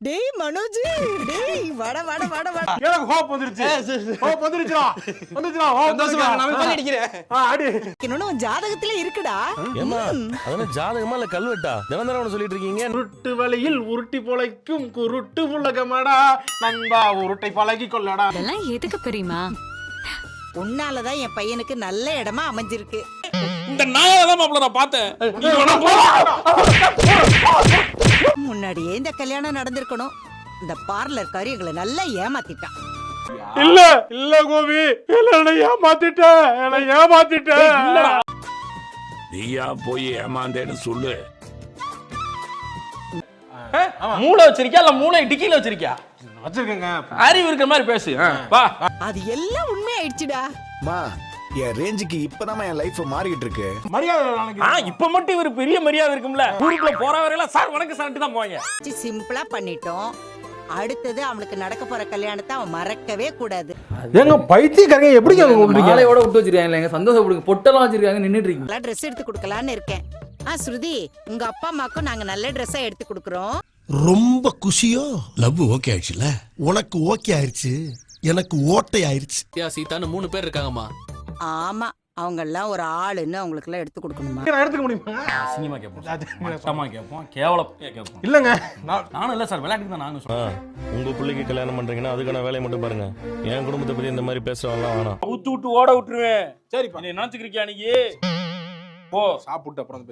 டேய் மனோஜ், டேய் வாடா வாடா வாடா வாடா. எனக்கு ஹோப் வந்துருச்சு. ஹோப் வந்துருச்சுடா. வந்துச்சுடா. ஹோப் சந்தோஷமா நான் போய் பல்லி அடிக்கிறேன். அடி. இன்னொன்னு உன் ஜாதகத்துல இருக்குடா. ஏமா அதெல்லாம் ஜாதகமா இல்ல கல்வெட்டா? தினந்தரம் சொல்லிட்டு இருக்கீங்க. உருட்டு வலையில் உருட்டி பொழைக்கும் குருட்டு புலகமடா நண்பா உருட்டை பழகி கொள்ளடா. இதெல்லாம் எதுக்கு பெரியமா? உன்னாலதான் என் பையனுக்கு நல்ல இடமா அமைஞ்சிருக்கு. இந்த நாயதான் மாப்பிள்ள நான் பார்த்தேன். முன்னாடியே இந்த கல்யாணம் நடந்திருக்கணும். இந்த பார்லர் காரி எங்களை நல்லா ஏமாத்திட்டான். இல்ல இல்ல கோபி, என்ன ஏமாத்திட்ட, என்ன ஏமாத்திட்ட. நீயா போய் ஏமாந்தேன்னு சொல்லு. மூளை வச்சிருக்கியா இல்ல மூளை டிக்கில வச்சிருக்கியா? வச்சிருக்கேங்க. அறிவு இருக்கிற மாதிரி பேசு. வா. அது எல்லாம் உண்மையாயிடுச்சுடா. மா என் ரேஞ்சுக்கு இப்பதான் என் லைஃப் மாறிக்கிட்டு இருக்கு. மரியாதை இப்ப மட்டும் இவரு பெரிய மரியாதை இருக்கும்ல. ஊருக்குள்ள போற வரையில சார் வணக்கம் சாப்பிட்டு தான் போவாங்க. சிம்பிளா பண்ணிட்டோம். அடுத்தது அவனுக்கு நடக்க போற கல்யாணத்தை அவன் மறக்கவே கூடாது. ஏங்க பைத்தியக்காரங்க எப்படி கூப்பிடுறீங்க? மாலையோட விட்டு வச்சிருக்காங்க. சந்தோஷப்படுங்க. பொட்டெல்லாம் வச்சிருக்காங்க. நின்னுட்டு இருக்கீங்க. நல்லா ட்ரெஸ் எடுத்து கொடுக்கலான்னு இருக்கேன். ஸ்ருதி, உங்க அப்பா அம்மாக்கும் நாங்க நல்ல ட்ரெஸ்ஸா எடுத்து கொடுக்குறோம். ரொம்ப குஷியோ? லவ் ஓகே ஆயிடுச்சுல? உனக்கு ஓகே ஆயிடுச்சு, எனக்கு ஓட்டை ஆயிடுச்சு. சீதான்னு 3 பேர் இருக்காங்கம்மா. ஆமா, அவங்க எல்லாம் ஒரு ஆளுன்னு அவங்களுக்கு எல்லாம் எடுத்து கொடுக்கணுமா? நான் எடுத்துக்க முடியுமா? சினிமா கேட்போம், மட்டமா கேட்போம், கேவலப்பா கேட்போம். இல்லங்க நானும் இல்ல சார், விளையாட்டுக்கு தான் நானும் சொல்றேன். உங்க பிள்ளைக்கு கல்யாணம் பண்றீங்கன்னா அதுக்கான வேலையை மட்டும் பாருங்க. என் குடும்பத்தை பத்தி இந்த மாதிரி பேசுறவங்களாம் வேணாம். ஊத்து விட்டு ஓட விட்டுருவேன். சரிப்பா, நீ நினைச்சுக்கிறியா நீ? போ சாப்பிட்டு அப்புறம்